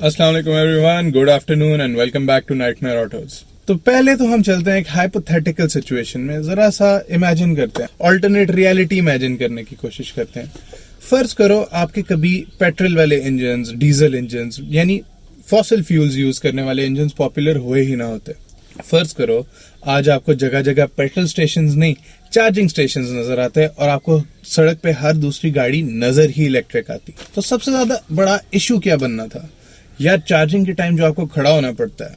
अस्सलाम वालेकुम everyone, good afternoon and welcome back to Nightmare Autos. तो पहले तो हम चलते हैं एक हाइपोथेटिकल सिचुएशन में, जरा सा इमेजिन करते हैं, ऑल्टरनेट रियलिटी इमेजिन करने की कोशिश करते हैं। फर्ज करो आपके कभी पेट्रोल वाले इंजन, डीजल इंजन यानी फॉसिल फ्यूल्स यूज करने वाले इंजन पॉपुलर हुए ही ना होते। फर्ज करो आज आपको जगह जगह पेट्रोल स्टेशन नहीं, चार्जिंग स्टेशन नजर आते हैं और आपको सड़क पे हर दूसरी गाड़ी नजर ही इलेक्ट्रिक आती। तो सबसे ज्यादा बड़ा इशू क्या बनना था यार? चार्जिंग के टाइम जो आपको खड़ा होना पड़ता है,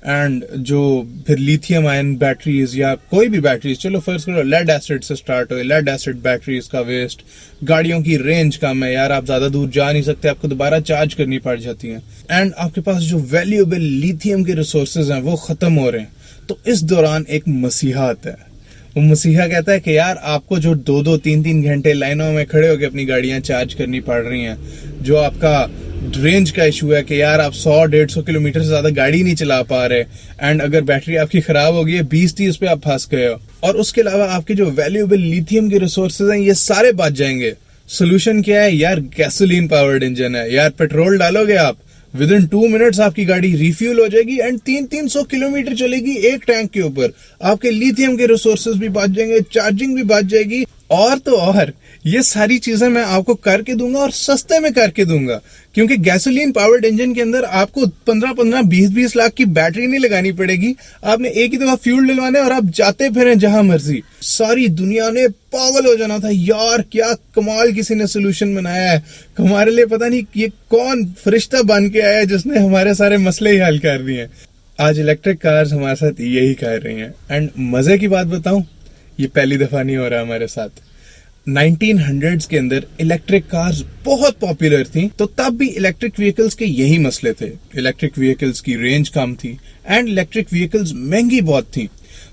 एंड जो फिर लिथियम आयन बैटरीज या कोई भी बैटरीज, चलो फर्ज करो लेड एसिड से स्टार्ट हो, लेड एसिड बैटरीज का वेस्ट, गाड़ियों की रेंज कम है यार, आप ज्यादा दूर जा नहीं सकते, आपको दोबारा चार्ज करनी पड़ जाती है, एंड आपके पास जो वैल्यूएबल लिथियम के रिसोर्सेज हैं वो खत्म हो रहे हैं। तो इस दौरान एक मसीहा आता है। वो मसीहा कहता है कि यार आपको जो 2-2, 3-3 घंटे लाइनों में खड़े होकर अपनी गाड़ियां चार्ज करनी पड़ रही हैं, जो आपका रेंज का इशू है कि यार आप 100-150 किलोमीटर से ज्यादा गाड़ी नहीं चला पा रहे, एंड अगर बैटरी आपकी खराब हो गई है 20-30 पे आप फंस गए हो, और उसके अलावा आपके जो वैल्यूएबल लिथियम के रिसोर्सेज हैं ये सारे बच जाएंगे। सोल्यूशन क्या है यार? गैसोलीन पावर्ड इंजन है यार। पेट्रोल डालोगे आप, विद इन 2 मिनट्स आपकी गाड़ी रिफ्यूल हो जाएगी एंड 300-300 किलोमीटर चलेगी एक टैंक के ऊपर। आपके लिथियम के रिसोर्सेज भी बच जाएंगे, चार्जिंग भी बच जाएगी, और तो और ये सारी चीजें मैं आपको करके दूंगा और सस्ते में करके दूंगा, क्योंकि गैसोलीन पावर्ड इंजन के अंदर आपको 15-15, 20-20 लाख की बैटरी नहीं लगानी पड़ेगी। आपने एक ही दफा फ्यूल डलवाना है और आप जाते फिर जहां मर्जी। सारी दुनिया ने पागल हो जाना था यार, क्या कमाल किसी ने सोल्यूशन बनाया है, हमारे लिए पता नहीं ये कौन फरिश्ता बन के आया है जिसने हमारे सारे मसले ही हल कर दिए हैं। आज इलेक्ट्रिक कार्स हमारे साथ यही कर रही हैं, एंड मजे की बात बताऊं, ये पहली दफा नहीं हो रहा हमारे साथ। 1900s के अंदर इलेक्ट्रिक कार्स बहुत पॉपुलर थी, तो तब भी इलेक्ट्रिक व्हीकल्स के यही मसले थे। इलेक्ट्रिक व्हीकल्स की रेंज कम थी एंड इलेक्ट्रिक व्हीकल्स महंगी बहुत थी।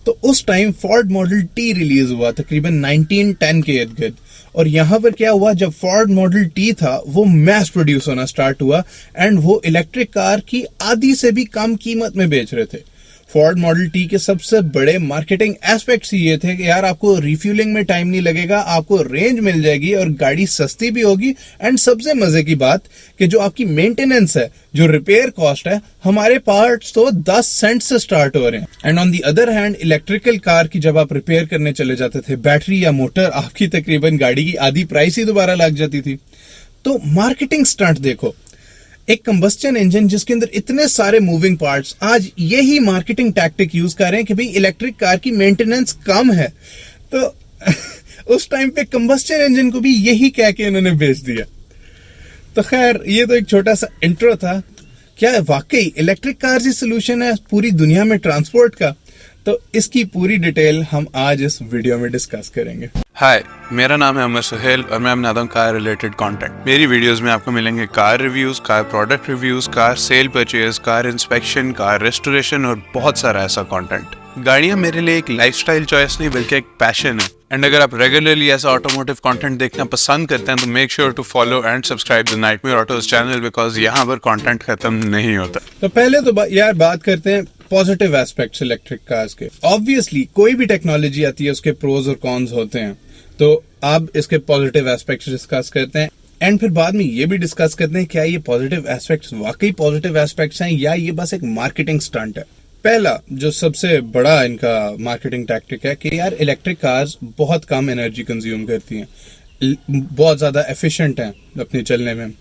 तो उस time Ford model T release हुआ तकरीबन 1910 के इर्द गिर्द, और यहां पर क्या हुआ, जब फोर्ड मॉडल टी था वो मैस प्रोड्यूस होना स्टार्ट हुआ, एंड वो इलेक्ट्रिक कार की आधी से भी कम कीमत में बेच रहे थे। फोर्ड मॉडल टी के सबसे बड़े मार्केटिंग एस्पेक्ट्स ये थे कि यार आपको रिफ्यूलिंग में टाइम नहीं लगेगा, आपको रेंज मिल जाएगी और गाड़ी सस्ती भी होगी, एंड सबसे मजे की बात कि जो आपकी मेंटेनेंस है, जो रिपेयर कॉस्ट है, हमारे पार्ट्स तो 10 सेंट से स्टार्ट हो रहे हैं। And on the other hand electrical car की जब आप रिपेयर करने चले जाते थे, बैटरी या मोटर, आपकी तकरीबन गाड़ी की आधी प्राइस ही दोबारा लग जाती थी। तो मार्केटिंग स्टंट देखो, एक कंबस्टन इंजन जिसके अंदर इतने सारे मूविंग पार्ट्स, आज यही मार्केटिंग टैक्टिक यूज कर रहे हैं कि भाई इलेक्ट्रिक कार की मेंटेनेंस कम है। तो उस टाइम पे कंबस्टन इंजन को भी यही कह के इन्होंने बेच दिया। तो खैर ये तो एक छोटा सा इंट्रो था। क्या वाकई इलेक्ट्रिक कार ही सोल्यूशन है पूरी दुनिया में ट्रांसपोर्ट का? तो इसकी पूरी डिटेल हम आज इस वीडियो में डिस्कस करेंगे। हाय, मेरा नाम है अमर सुहेल और मैं बनाता हूँ कार रिलेटेड कंटेंट। मेरी वीडियोस में आपको मिलेंगे car reviews, car product reviews, car cell purchase, car inspection, car restoration और बहुत सारा ऐसा कंटेंट। गाड़ियाँ मेरे लिए एक लाइफस्टाइल चॉइस नहीं बल्कि एक पैशन है, एंड अगर आप रेगुलरली ऐसा ऑटोमोटिव कंटेंट देखना पसंद करते हैं तो make sure to follow and subscribe the Nightmare Autos channel, because यहाँ पर कंटेंट खत्म नहीं होता। तो पहले तो यार बात करते हैं पॉजिटिव एस्पेक्ट्स इलेक्ट्रिक कार्स के। ऑब्वियसली कोई भी टेक्नोलॉजी आती है उसके प्रोज और कॉन्स होते हैं, तो अब इसके पॉजिटिव एस्पेक्ट्स डिस्कस करते हैं, एंड फिर बाद में ये भी डिस्कस करते हैं क्या ये पॉजिटिव एस्पेक्ट्स वाकई पॉजिटिव एस्पेक्ट्स हैं या ये बस एक मार्केटिंग स्टंट है। पहला जो सबसे बड़ा इनका मार्केटिंग टैक्टिक है कि यार इलेक्ट्रिक कार्स बहुत कम एनर्जी कंज्यूम करती हैं, बहुत ज्यादा एफिशिएंट हैं अपने चलने में,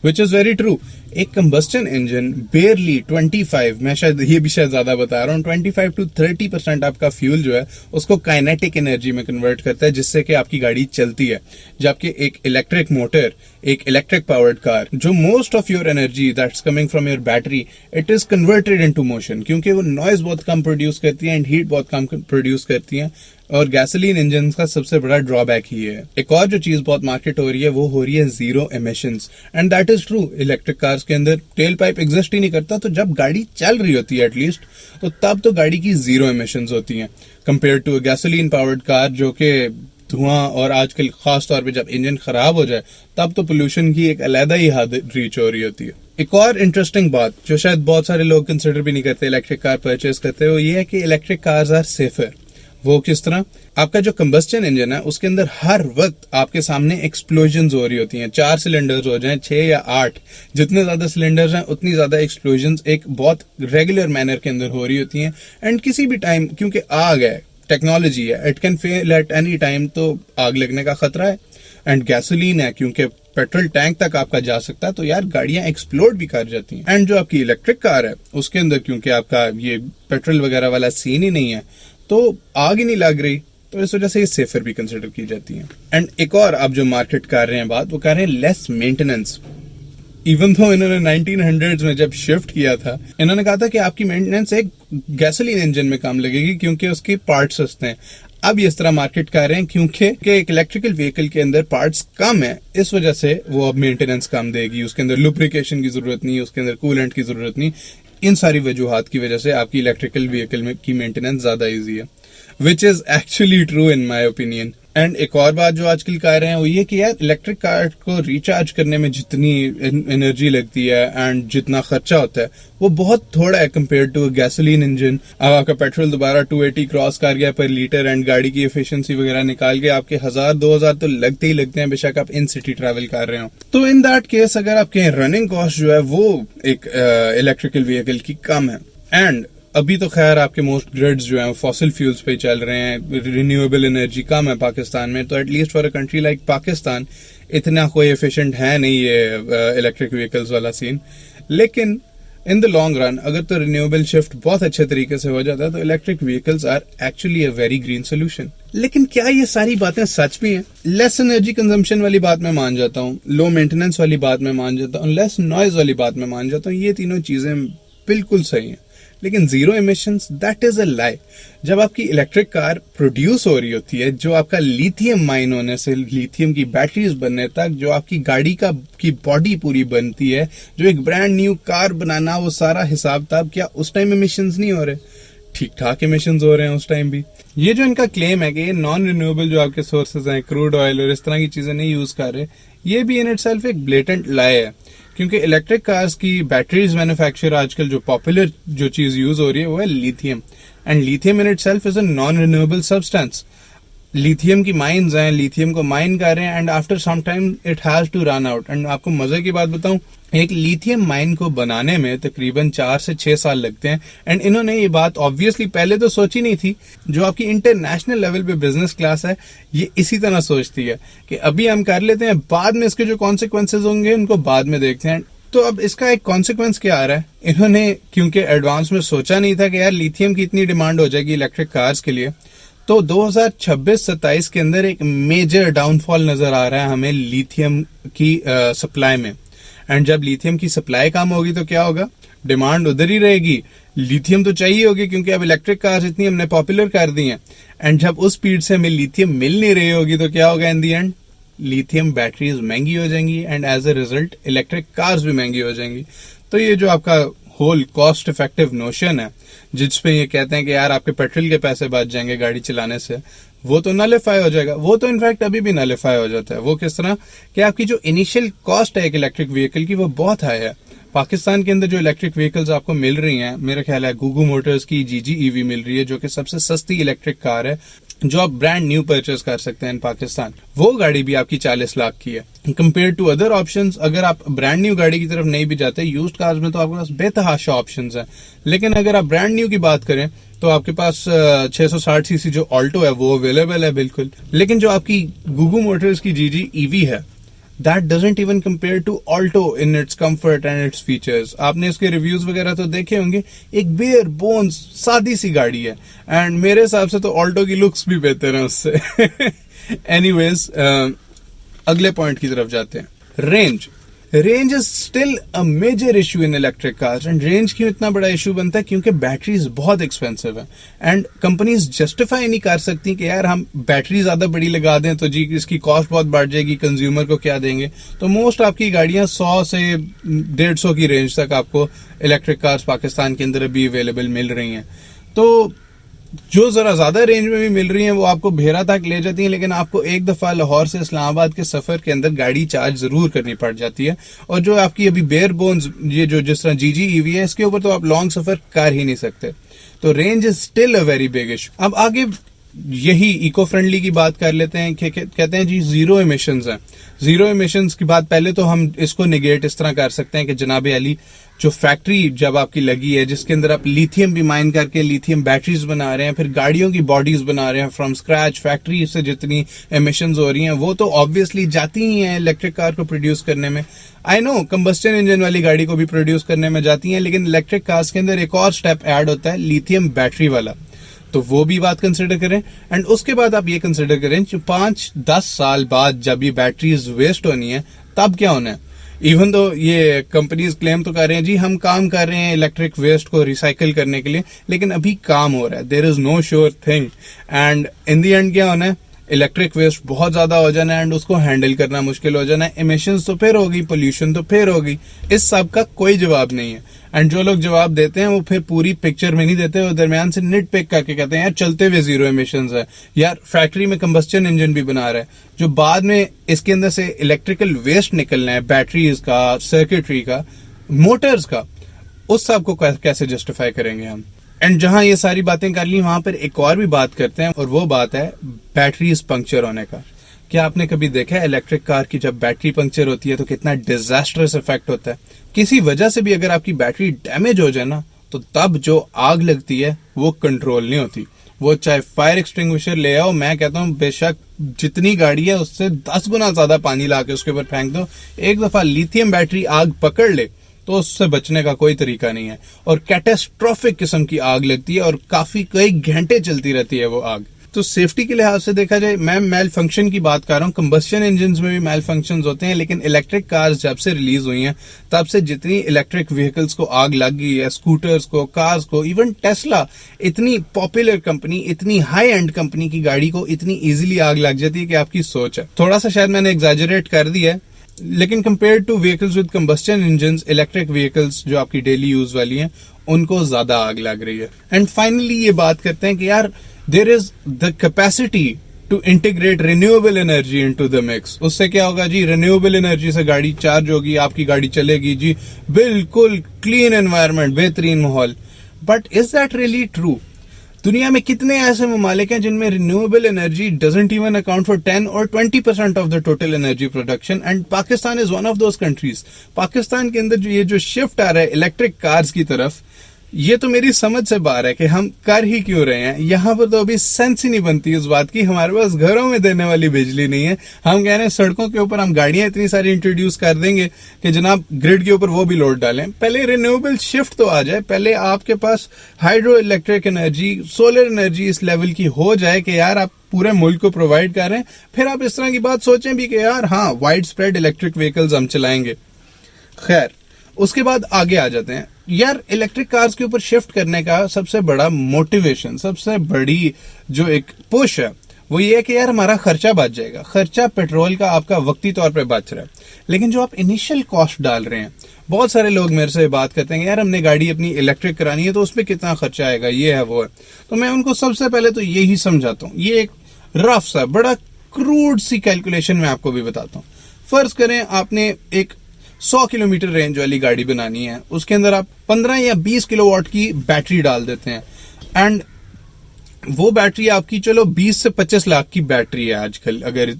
विच इज वेरी ट्रू। एक कंबस्टन इंजन बेयरली 25, मैं शायद ये भी शायद ज्यादा बता रहा हूँ, 25 to 30% आपका फ्यूल जो है उसको काइनेटिक एनर्जी में कन्वर्ट करता है, जिससे कि आपकी गाड़ी चलती है। जबकि एक इलेक्ट्रिक मोटर, एक इलेक्ट्रिक पावर्ड कार, जो most of your energy that's coming from your battery, it is converted into motion, क्योंकि वो नॉइज बहुत कम प्रोड्यूस करती है एंड हीट बहुत कम प्रोड्यूस करती है, और गैसोलीन इंजन का सबसे बड़ा ड्रॉबैक ही है। एक और जो चीज बहुत मार्केट हो रही है वो हो रही है zero emissions, and that is true. Electric cars के अंदर टेल पाइप एग्जिस्ट ही नहीं करता, तो जब गाड़ी चल रही होती है एटलीस्ट, तो तब तो गाड़ी की जीरो एमिशंस होती हैं compare to gasoline powered car, जो कि धुआं, और आजकल खास तौर पे जब इंजन खराब हो जाए तब तो पोल्यूशन की एक अलग ही हद रीच हो रही होती है। एक और इंटरेस्टिंग बात जो शायद बहुत सारे लोग कंसिडर भी नहीं करते इलेक्ट्रिक कार परचेज करते, वो ये है कि इलेक्ट्रिक कार्स आर सेफर। वो किस तरह? आपका जो कंबस्टन इंजन है उसके अंदर हर वक्त आपके सामने एक्सप्लोजन्स हो रही होती हैं। 4 सिलेंडर्स हो जाएं, 6 या 8, जितने ज्यादा सिलेंडर्स हैं उतनी ज्यादा एक्सप्लोजन्स एक बहुत रेगुलर मैनर के अंदर हो रही होती हैं। एंड किसी भी टाइम, क्योंकि आग है, टेक्नोलॉजी है, it can fail at any time, तो आग लगने का खतरा है। एंड गैसोलीन है, क्योंकि पेट्रोल टैंक तक आपका जा सकता है, तो यार गाड़ियां एक्सप्लोड भी कर जाती हैं। एंड जो आपकी इलेक्ट्रिक कार है उसके अंदर क्योंकि आपका ये पेट्रोल वगैरह वाला सीन ही नहीं है, तो आग ही नहीं लग रही, तो इस वजह से ये सेफर भी कंसिडर की जाती है। एंड एक और आप जो मार्केट कर रहे हैं बात, वो कर रहे हैं लेस मेंटेनेंस। इवन तो इन्होंने 1900s में जब शिफ्ट किया था, इन्होंने कहा था कि आपकी मेंटेनेंस एक गैसोलीन इंजन में काम लगेगी क्योंकि उसके पार्ट्स सस्ते हैं। अब ये इस तरह मार्केट कर रहे हैं क्योंकि एक इलेक्ट्रिकल व्हीकल के अंदर पार्ट्स कम है, इस वजह से वो अब मेंटेनेंस कम देगी। उसके अंदर लुब्रिकेशन की जरूरत नहीं, उसके अंदर कूलेंट की जरूरत नहीं। इन सारी वजूहात की वजह से आपकी इलेक्ट्रिकल व्हीकल की मेंटेनेंस ज्यादा ईजी है, which is actually true in my opinion. And एक और बात जो आजकल कह रहे हैं वो ये कि यार इलेक्ट्रिक कार को रिचार्ज करने में जितनी एनर्जी लगती है एंड जितना खर्चा होता है वो बहुत थोड़ा है कंपेयर टू गैसोलीन इंजन। अब आपका पेट्रोल दोबारा 280 क्रॉस कर गया पर लीटर एंड गाड़ी की एफिशिएंसी वगैरह निकाल के आपके 1000-2000 तो लगते ही लगते हैं, बेशक आप इन सिटी ट्रैवल कर रहे हो। तो इन दैट केस अगर आपके रनिंग कॉस्ट जो है वो एक इलेक्ट्रिकल व्हीकल की कम है। एंड अभी तो खैर आपके मोस्ट ग्रिड्स जो हैं फॉसिल फ्यूल्स पे चल रहे हैं, रिन्यूएबल एनर्जी कम है पाकिस्तान में, तो at least for a country like Pakistan इतना कोई एफिशिएंट है नहीं ये इलेक्ट्रिक व्हीकल्स वाला सीन। लेकिन इन द लॉन्ग रन अगर तो रिन्यूएबल शिफ्ट बहुत अच्छे तरीके से हो जाता है तो electric vehicles are actually a very green solution. लेकिन क्या ये सारी बातें सच भी हैं? लेस एनर्जी कंजम्पशन वाली बात मैं मान जाता हूँ, लो मेंटेनेंस वाली बात मैं मान जाता हूँ, लेस नॉइज वाली बात मैं मान जाता हूँ, ये तीनों चीजें बिल्कुल सही हैं। लेकिन zero emissions, that is a lie. जब आपकी इलेक्ट्रिक कार प्रोड्यूस हो रही होती है, जो आपका लिथियम माइन होने से लिथियम की बैटरीज बनने तक, जो आपकी गाड़ी की बॉडी पूरी बनती है, जो एक ब्रांड न्यू कार बनाना, वो सारा हिसाब ताब, क्या उस टाइम इमिशंस नहीं हो रहे? ठीक ठाक इमिशंस हो रहे हैं उस टाइम भी। ये जो इनका क्लेम है कि ये नॉन रिन्यूएबल जो आपके सोर्सेज हैं, क्रूड ऑयल और इस तरह की चीजें नहीं यूज कर रहे, ये भी इन इटसेल्फ एक ब्लेटेंट लाई है। क्योंकि इलेक्ट्रिक कार्स की बैटरीज मैन्युफैक्चर आजकल जो पॉपुलर जो चीज यूज हो रही है वो है lithium. And lithium in itself is a non renewable substance. Lithium की माइंस हैं, लिथियम को माइन कर रहे हैं and after some time it has to run out. And आपको मजे की बात बताऊं, एक लिथियम माइन को बनाने में तकरीबन 4 से 6 साल लगते हैं। एंड इन्होंने ये बात ऑब्वियसली पहले तो सोची नहीं थी। जो आपकी इंटरनेशनल लेवल पे बिजनेस क्लास है ये इसी तरह सोचती है कि अभी हम कर लेते हैं, बाद में इसके जो कॉन्सिक्वेंसेज होंगे उनको बाद में देखते हैं। तो अब इसका एक कॉन्सिक्वेंस क्या आ रहा है, इन्होंने क्योंकि एडवांस में सोचा नहीं था कि यार लिथियम की इतनी डिमांड हो जाएगी इलेक्ट्रिक कार्स के लिए, तो 2026-27 के अंदर एक मेजर डाउनफॉल नजर आ रहा है हमें लिथियम की सप्लाई में। एंड जब लिथियम की सप्लाई कम होगी तो क्या होगा? डिमांड उधर ही रहेगी, लिथियम तो चाहिए होगी क्योंकि अब इलेक्ट्रिक कार्स इतनी हमने पॉपुलर कर दी हैं। एंड जब उस स्पीड से हमें लिथियम मिल नहीं रही होगी तो क्या होगा in the end? Lithium batteries महंगी हो जाएंगी and as a result electric cars भी महंगी हो जाएंगी। तो ये जो आपका होल कॉस्ट इफेक्टिव नोशन है जिसपे ये कहते हैं कि यार आपके पेट्रोल के पैसे बच जाएंगे गाड़ी चलाने से, वो तो नलिफाई हो जाएगा। वो तो इनफैक्ट अभी भी नलिफाई हो जाता है। वो किस तरह कि आपकी जो इनिशियल कॉस्ट है एक इलेक्ट्रिक व्हीकल की वो बहुत हाई है। पाकिस्तान के अंदर जो इलेक्ट्रिक व्हीकल्स आपको मिल रही हैं, मेरा ख्याल है गुगु मोटर्स की जीजी ईवी मिल रही है जो कि सबसे सस्ती इलेक्ट्रिक कार है जो आप ब्रांड न्यू परचेस कर सकते हैं इन पाकिस्तान। वो गाड़ी भी आपकी 40 लाख की है कंपेयर टू अदर ऑप्शंस। अगर आप ब्रांड न्यू गाड़ी की तरफ नहीं भी जाते, यूज्ड कार्स में तो आपके पास बेतहाशा ऑप्शंस हैं। लेकिन अगर आप ब्रांड न्यू की बात करें तो आपके पास 660 सीसी जो ऑल्टो है वो अवेलेबल है बिल्कुल। लेकिन जो आपकी गुगु मोटर्स की जीजी ईवी है, that doesn't even compare to Alto in its comfort and its features. आपने इसके रिव्यूज वगैरह तो देखे होंगे, एक बेयर बोन्स सादी सी गाड़ी है एंड मेरे हिसाब से तो ऑल्टो की लुक्स भी बेहतर है उससे। एनीवेज अगले पॉइंट की तरफ जाते हैं। Range is still a major issue in electric cars. And range क्यों इतना बड़ा इशू बनता है? क्योंकि बैटरीज बहुत एक्सपेंसिव है एंड कंपनीज जस्टिफाई नहीं कर सकती कि यार हम बैटरी ज्यादा बड़ी लगा दें तो जी इसकी कॉस्ट बहुत बढ़ जाएगी, कंज्यूमर को क्या देंगे। तो मोस्ट आपकी गाड़ियां 100 से 150 की रेंज तक आपको इलेक्ट्रिक कार्स पाकिस्तान के अंदर अभी अवेलेबल मिल रही हैं। तो जो जरा ज्यादा रेंज में भी मिल रही हैं वो आपको भेरा तक ले जाती हैं, लेकिन आपको एक दफा लाहौर से इस्लामाबाद के सफर के अंदर गाड़ी चार्ज जरूर करनी पड़ जाती है। और जो आपकी अभी बेयर बोन्स ये जो जिस तरह जीजी ईवी है, इसके ऊपर तो आप लॉन्ग सफर कर ही नहीं सकते। तो range is still a very big issue. अब आगे यही इको फ्रेंडली की बात कर लेते हैं कि कहते हैं जी जीरो इमिशंस है। जीरो इमिशंस की बात पहले तो हम इसको निगेट इस तरह कर सकते हैं कि जनाब अली जो फैक्ट्री जब आपकी लगी है जिसके अंदर आप लिथियम भी माइन करके लिथियम बैटरीज बना रहे हैं, फिर गाड़ियों की बॉडीज बना रहे हैं फ्रॉम स्क्रैच, फैक्ट्री से जितनी एमिशंस हो रही हैं वो तो ऑब्वियसली जाती ही हैं इलेक्ट्रिक कार को प्रोड्यूस करने में। आई नो कंबस्टन इंजन वाली गाड़ी को भी प्रोड्यूस करने में जाती हैं, लेकिन इलेक्ट्रिक कार्स के अंदर एक और स्टेप ऐड होता है लिथियम बैटरी वाला, तो वो भी बात कंसिडर करें। एंड उसके बाद आप ये कंसिडर करें 5-10 साल बाद जब ये बैटरीज वेस्ट होनी है तब क्या होना है। इवन तो ये कंपनीज क्लेम तो कर रहे हैं जी हम काम कर रहे हैं इलेक्ट्रिक वेस्ट को रिसाइकिल करने के लिए, लेकिन अभी काम हो रहा है, there is no sure thing. And in the end क्या होना है, इलेक्ट्रिक वेस्ट बहुत ज्यादा हो जाना है एंड उसको हैंडल करना मुश्किल हो जाना है, एमिशंस तो फिर होगी, पोल्यूशन तो फिर होगी। इस सब का कोई जवाब नहीं है। एंड जो लोग जवाब देते हैं वो फिर पूरी पिक्चर में नहीं देते, वो दरमियान से निट पिक करके कहते हैं यार चलते हुए जीरो एमिशंस है, यार फैक्ट्री में कंबस्टन इंजन भी बना रहा है, जो बाद में इसके अंदर से इलेक्ट्रिकल वेस्ट निकलना है, बैटरीज का, सर्किटरी का, मोटर्स का, उस सब को कैसे जस्टिफाई करेंगे हम। एंड जहां ये सारी बातें कर ली वहां पर एक और भी बात करते हैं, और वो बात है बैटरीज पंक्चर होने का। क्या आपने कभी देखा है इलेक्ट्रिक कार की जब बैटरी पंक्चर होती है तो कितना डिजास्टरस इफेक्ट होता है। किसी वजह से भी अगर आपकी बैटरी डैमेज हो जाए ना तो तब जो आग लगती है वो कंट्रोल नहीं होती। वो चाहे फायर एक्सटिंग्विशर ले आओ, मैं कहता हूँ बेशक जितनी गाड़ी है उससे 10 गुना ज्यादा पानी ला के उसके ऊपर फेंक दो, एक दफा लिथियम बैटरी आग पकड़ ले तो उससे बचने का कोई तरीका नहीं है, और कैटास्ट्रोफिक किस्म की आग लगती है और काफी कई घंटे चलती रहती है वो आग। तो सेफ्टी के लिहाज से देखा जाए, मैं मेल फंक्शन की बात कर रहा हूँ, कंबस्टन इंजन में भी मेल फंक्शन होते हैं, लेकिन इलेक्ट्रिक कार्स जब से रिलीज हुई हैं तब से जितनी इलेक्ट्रिक व्हीकल्स को आग लग गई है, स्कूटर्स को, कार्स को, इवन टेस्ला इतनी पॉपुलर कंपनी, इतनी हाई एंड कंपनी की गाड़ी को इतनी इजीली आग लग जाती है कि आपकी सोच है। थोड़ा सा शायद मैंने एग्जैजरेट कर दिया है, लेकिन compare two vehicles with combustion engine, electric vehicles जो आपकी डेली यूज वाली हैं उनको ज्यादा आग लग रही है। एंड फाइनली ये बात करते हैं कि यार there is the capacity to integrate renewable energy into the mix. उससे क्या होगा जी, रिन्यूएबल एनर्जी से गाड़ी चार्ज होगी, आपकी गाड़ी चलेगी जी, बिल्कुल क्लीन एनवायरनमेंट, बेहतरीन माहौल। But is that really true? दुनिया में कितने ऐसे ममालिक हैं जिनमें renewable energy doesn't even account for 10 और 20% of the total energy production, and Pakistan is one of those countries. Pakistan के अंदर ये जो शिफ्ट आ रहा है इलेक्ट्रिक कार्स की तरफ, ये तो मेरी समझ से बाहर है कि हम कर ही क्यों रहे हैं। यहाँ पर तो अभी सेंस ही नहीं बनती इस बात की, हमारे पास घरों में देने वाली बिजली नहीं है, हम कह रहे हैं सड़कों के ऊपर हम गाड़ियां इतनी सारी इंट्रोड्यूस कर देंगे कि जनाब ग्रिड के ऊपर वो भी लोड डालें। पहले रिन्यूएबल शिफ्ट तो आ जाए, पहले आपके पास hydro electric energy, solar energy इस लेवल की हो जाए कि यार आप पूरे मुल्क को प्रोवाइड कर रहे हैं, फिर आप इस तरह की बात सोचें भी कि यार हाँ वाइड स्प्रेड इलेक्ट्रिक व्हीकल्स हम चलाएंगे। खैर उसके बाद आगे आ जाते हैं। यार इलेक्ट्रिक कार्स के ऊपर शिफ्ट करने का सबसे बड़ा मोटिवेशन, सबसे बड़ी जो एक पुश है वो ये है कि यार हमारा खर्चा बच जाएगा। खर्चा पेट्रोल का आपका वक्ती तौर पे बच रहा है, लेकिन जो आप इनिशियल कॉस्ट डाल रहे हैं, बहुत सारे लोग मेरे से बात करते हैं यार हमने गाड़ी अपनी इलेक्ट्रिक करानी है तो उसमें कितना खर्चा आएगा, ये है वो है। तो मैं उनको सबसे पहले तो यही समझाता हूँ, ये एक रफ सा बड़ा क्रूड सी कैलकुलेशन मैं आपको भी बताता हूँ। फर्ज करें आपने एक 100 किलोमीटर रेंज वाली गाड़ी बनानी है, उसके अंदर आप 15 या 20 किलोवाट की बैटरी डाल देते हैं, एंड वो बैटरी आपकी चलो 20 से 25 लाख की बैटरी है आजकल। अगर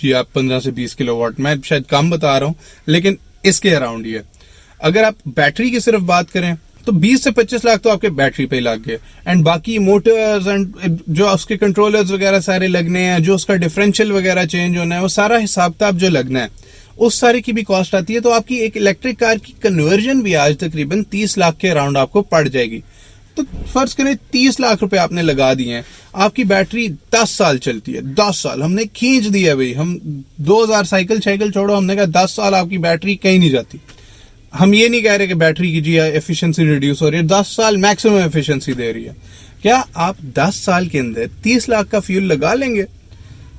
जी आप 15 से 20 किलोवाट, मैं शायद कम बता रहा हूं लेकिन इसके अराउंड ही है। अगर आप बैटरी की सिर्फ बात करें तो 20 से 25 लाख तो आपके बैटरी पे लग गए, एंड बाकी मोटर्स एंड जो उसके कंट्रोलर्स वगैरह सारे लगने हैं, जो उसका डिफरेंशियल वगैरह चेंज होना है, वो सारा हिसाब किताब जो लगना है उस सारी की भी कॉस्ट आती है। तो आपकी एक इलेक्ट्रिक कार की कन्वर्जन भी आज तकरीबन 30 लाख के अराउंड आपको पड़ जाएगी। तो फर्ज करें 30 लाख रुपए आपने लगा दिए हैं, आपकी बैटरी 10 साल चलती है। 10 साल हमने खींच दिया भाई, हम 2000 साइकिल छोड़ो, हमने कहा 10 साल आपकी बैटरी कहीं नहीं जाती। हम ये नहीं कह रहे कि बैटरी की जी एफिशिएंसी रिड्यूस हो रही है, 10 साल मैक्सिमम एफिशिएंसी दे रही है। क्या आप 10 साल के अंदर 30 लाख का फ्यूल लगा लेंगे?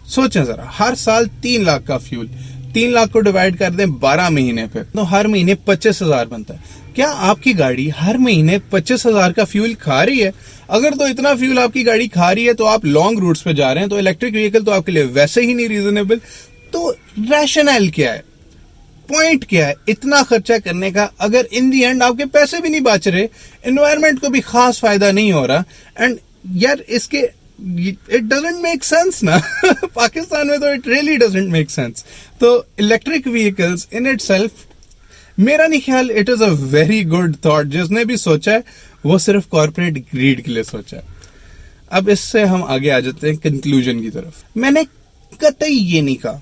सोचें जरा, हर साल 3 लाख का फ्यूल, 3 लाख को डिवाइड कर दें 12 महीने पे, तो हर महीने 25,000 बनता है। क्या आपकी गाड़ी हर महीने 25,000 का फ्यूल खा रही है? अगर तो इतना फ्यूल आपकी गाड़ी खा रही है तो आप लॉन्ग रूट्स पे जा रहे हैं, तो इलेक्ट्रिक व्हीकल तो आपके लिए वैसे ही नहीं रीजनेबल। तो रैशनल क्या है, पॉइंट क्या है इतना खर्चा करने का, अगर इन दी एंड आपके पैसे भी नहीं बच रहे, एनवायरमेंट को भी खास फायदा नहीं हो रहा। एंड यार इसके इट डजंट मेक सेंस ना। पाकिस्तान में तो it really doesn't make sense. तो इलेक्ट्रिक व्हीकल्स इन इटसेल्फ, मेरा नहीं ख्याल it is a very good thought. जिसने भी सोचा है वो सिर्फ कॉर्पोरेट ग्रीड के लिए सोचा है। अब इससे हम आगे आ जाते हैं कंक्लूजन की तरफ। मैंने कतई ये नहीं कहा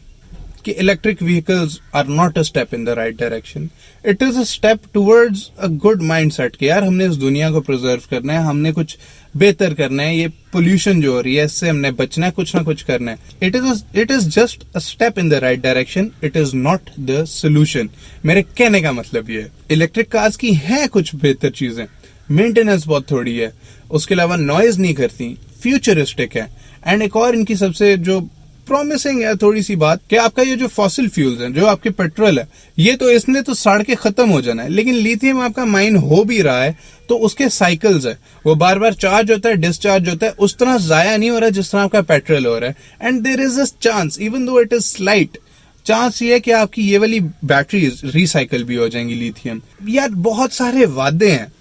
कि electric vehicles are not a step in the right direction. It is a step towards a good mindset कि यार हमने इस दुनिया को प्रिजर्व करना है, हमने कुछ बेहतर करना है, ये पोल्यूशन जो हो रही है इससे हमने बचना है, कुछ ना कुछ करना है। It is just a step in the right direction, it is not the solution. मेरे कहने का मतलब ये है, इलेक्ट्रिक कार्स की हैं कुछ बेहतर चीजें, मेंटेनेंस बहुत थोड़ी है, उसके अलावा नॉइज नहीं करती, फ्यूचरिस्टिक है। एंड एक और इनकी सबसे जो प्रॉमिसिंग है थोड़ी सी बात कि आपका ये जो फॉसिल फ्यूल्स हैं, जो आपके पेट्रोल है, ये तो इसने तो सड़ के खत्म हो जाना है, लेकिन लिथियम आपका माइन हो भी रहा है तो उसके साइकिल्स है, वो बार बार चार्ज होता है, डिस्चार्ज होता है, उस तरह जाया नहीं हो रहा जिस तरह आपका पेट्रोल हो रहा है। And there is a chance, even though it is slight chance, ये है कि आपकी ये वाली बैटरीज रिसाइकल भी हो जाएंगी लिथियम। यार बहुत सारे वादे हैं,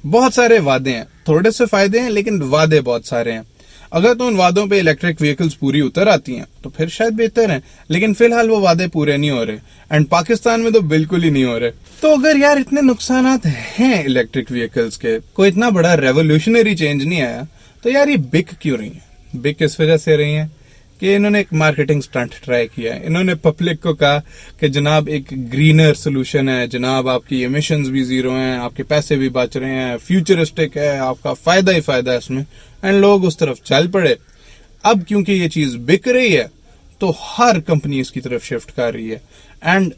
बहुत सारे वादे हैं, थोड़े से फायदे हैं लेकिन वादे बहुत सारे हैं। अगर तो उन वादों पे इलेक्ट्रिक व्हीकल्स पूरी उतर आती हैं तो फिर शायद बेहतर है, लेकिन फिलहाल वो वादे पूरे नहीं हो रहे, एंड पाकिस्तान में तो बिल्कुल ही नहीं हो रहे। तो अगर यार इतने नुकसानात हैं इलेक्ट्रिक व्हीकल्स के, कोई इतना बड़ा रेवोल्यूशनरी चेंज नहीं आया, तो यार ये बिक क्यों रही है? बिक इस वजह से रही है कि इन्होंने एक मार्केटिंग स्टंट ट्राई किया है। इन्होंने पब्लिक को कहा कि जनाब एक ग्रीनर सोल्यूशन है, जनाब आपकी एमिशंस भी जीरो हैं, आपके पैसे भी बच रहे हैं, फ्यूचरिस्टिक है, आपका फायदा ही फायदा है इसमें, एंड लोग उस तरफ चल पड़े। अब क्योंकि ये चीज बिक रही है तो हर कंपनी इसकी तरफ शिफ्ट कर रही है, and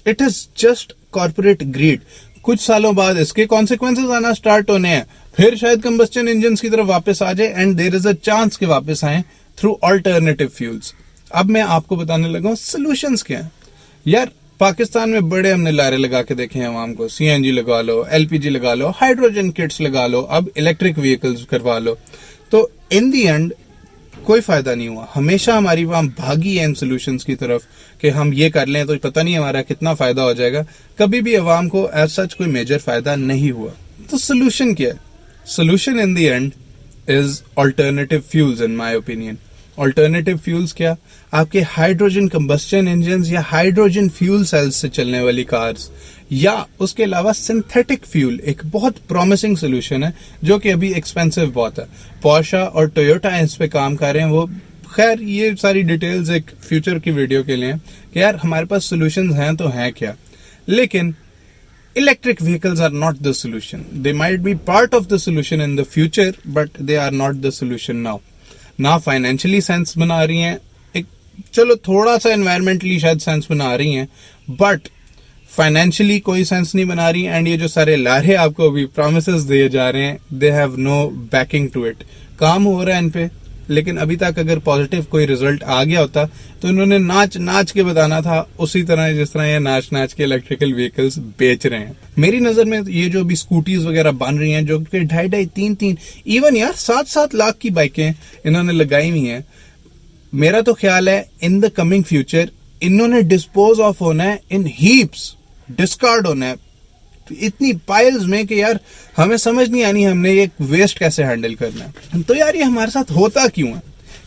it is just corporate greed. कुछ सालों बाद इसके कॉन्सिक्वेंसेस आना स्टार्ट होने हैं, फिर शायद कंबस्टन इंजन की तरफ वापस आ जाए, and there is a chance के वापस आए थ्रू अल्टरनेटिव फ्यूल्स। अब मैं आपको बताने लगा हूं सोल्यूशंस क्या है। यार पाकिस्तान में बड़े हमने लारे लगा के देखे हैं आवाम को, सीएनजी लगा लो, एलपीजी लगा लो, हाइड्रोजन किट्स लगा लो, अब इलेक्ट्रिक व्हीकल्स करवा लो। तो इन दी एंड कोई फायदा नहीं हुआ। हमेशा हमारी आवाम भागी है इन सोल्यूशंस की तरफ कि हम ये कर लें तो पता नहीं हमारा कितना फायदा हो जाएगा। कभी भी अवाम को एज सच कोई मेजर फायदा नहीं हुआ। तो सोल्यूशन क्या है? Solution in the and is alternative fuels in my opinion. Alternative fuels क्या? आपके हाइड्रोजन कंबस्टन इंजन या हाइड्रोजन फ्यूल सेल्स से चलने वाली कार्स, या उसके अलावा सिंथेटिक फ्यूल एक बहुत प्रॉमिसिंग सोल्यूशन है जो कि अभी एक्सपेंसिव बहुत है। पोर्शा और टोयोटा इस पे काम कर रहे हैं। वो खैर ये सारी डिटेल्स एक फ्यूचर की वीडियो के लिए कि यार हमारे पास सोल्यूशंस हैं तो हैं क्या। लेकिन electric vehicles are not the solution. They might be part of the solution in the future, but they are not the solution now. ना फाइनेंशियली सेंस बना रही हैं, एक चलो थोड़ा सा एनवायरमेंटली शायद सेंस बना रही हैं, बट फाइनेंशियली कोई सेंस नहीं बना रही। एंड ये जो सारे लारे आपको अभी प्रोमिसेस दिए जा रहे हैं, they have no backing to it. काम हो रहा है इन पे, लेकिन अभी तक अगर पॉजिटिव कोई रिजल्ट आ गया होता तो इन्होंने नाच नाच के बताना था, उसी तरह जिस तरह ये नाच नाच के इलेक्ट्रिकल व्हीकल्स बेच रहे हैं। मेरी नजर में ये जो भी स्कूटीज वगैरह बन रही हैं, जो कि 2.5, 3, इवन यार 7 लाख की बाइकें इन्होंने लगाई हुई हैं, मेरा तो ख्याल है इन द कमिंग फ्यूचर इन्होंने डिस्पोज ऑफ होना है इन हीप्स, डिस्कार्ड होना है इतनी पाइल्स में कि यार हमें समझ नहीं आनी हमने ये वेस्ट कैसे हैंडल करना है। तो यार ये हमारे साथ होता क्यों है?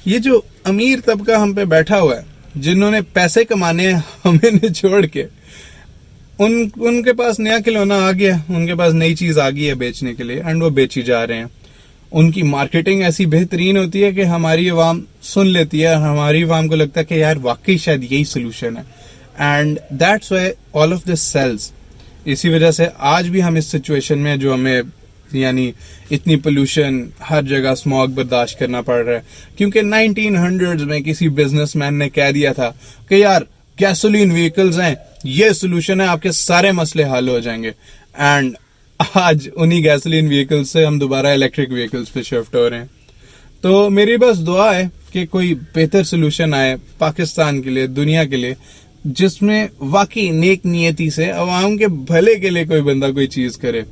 ये जो अमीर तबका हम पे बैठा हुआ है, जिन्होंने पैसे कमाने हैं हमें निचोड़ के, उनके पास नया खिलौना आ गया, उनके पास नई चीज आ गई है बेचने के लिए, एंड वो बेची जा रहे हैं। उनकी मार्केटिंग ऐसी बेहतरीन होती है कि हमारी अवाम सुन लेती है, हमारी अवाम को लगता है कि यार वाकई शायद यही सोल्यूशन है, and that's why all of this sales. इसी वजह से आज भी हम इस सिचुएशन में जो हमें यानी इतनी पोल्यूशन, हर जगह स्मॉग बर्दाश्त करना पड़ रहा है, क्योंकि 1900s में किसी बिजनेसमैन ने कह दिया था कि यार गैसोलीन व्हीकल्स हैं, ये सोल्यूशन है, आपके सारे मसले हल हो जाएंगे। एंड आज उन्हीं गैसोलीन व्हीकल्स से हम दोबारा इलेक्ट्रिक व्हीकल्स पे शिफ्ट हो रहे हैं। तो मेरी बस दुआ है कि कोई बेहतर सोल्यूशन आए पाकिस्तान के लिए, दुनिया के लिए, जिसमें वाकई नेक नियति से अवाम के भले के लिए कोई बंदा कोई चीज करे।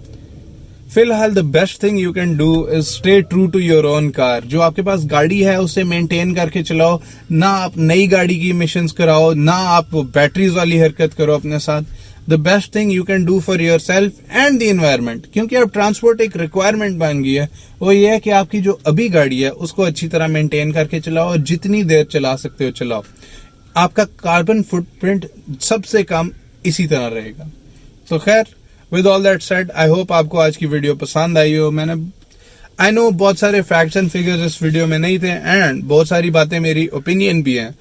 फिलहाल the best thing you can do is stay true to your own car. जो आपके पास गाड़ी है उसे मेंटेन करके चलाओ, ना आप नई गाड़ी की इमिशंस कराओ, ना आप बैटरीज वाली हरकत करो अपने साथ। The best thing you can do for your self and the environment, क्योंकि अब ट्रांसपोर्ट एक रिक्वायरमेंट बन गई है। वो ये है कि आपकी जो अभी गाड़ी है उसको अच्छी तरह मेंटेन करके चलाओ और जितनी देर चला सकते हो चलाओ। आपका कार्बन फुटप्रिंट सबसे कम इसी तरह रहेगा। तो खैर, with all that said, I hope आपको आज की वीडियो पसंद आई हो। आई नो बहुत सारे फैक्ट्स एंड फिगर्स इस वीडियो में नहीं थे एंड बहुत सारी बातें मेरी ओपिनियन भी हैं।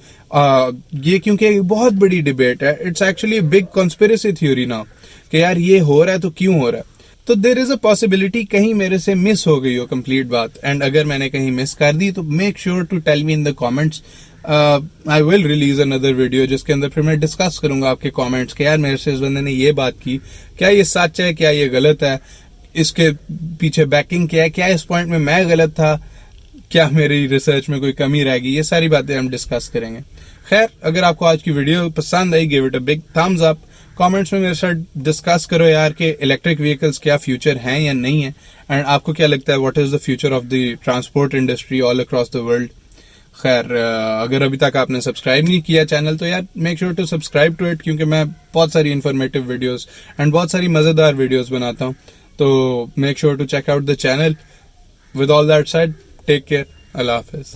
ये क्योंकि एक बहुत बड़ी डिबेट है, it's actually big conspiracy theory now कि यार ये हो रहा है तो क्यों हो रहा है। तो देर इज अ पॉसिबिलिटी कहीं मेरे से मिस हो गई हो कंप्लीट बात, एंड अगर मैंने कहीं मिस कर दी तो make sure to tell me in the comments. I will release another video जिसके अंदर फिर मैं डिस्कस करूंगा आपके कमेंट्स के यार मेरे से इस बंदे ने ये बात की, क्या ये सच है, क्या ये गलत है, इसके पीछे बैकिंग क्या है, क्या इस पॉइंट में मैं गलत था, क्या मेरी रिसर्च में कोई कमी रह गई, ये सारी बातें हम डिस्कस करेंगे। खैर, अगर आपको आज की वीडियो पसंद आई, give it a big thumbs up. Comments में मेरे साथ डिस्कस करो यार कि इलेक्ट्रिक व्हीकल्स क्या फ्यूचर हैं या नहीं है, एंड आपको क्या लगता है what is the future of the transport industry all across the world. खैर, अगर अभी तक आपने सब्सक्राइब नहीं किया चैनल तो यार make sure to subscribe to it, क्योंकि मैं बहुत सारी इन्फॉर्मेटिव वीडियोस एंड बहुत सारी मजेदार वीडियोस बनाता हूँ। तो make sure to check out the channel. With all that said, take care, अल्लाह हाफिज।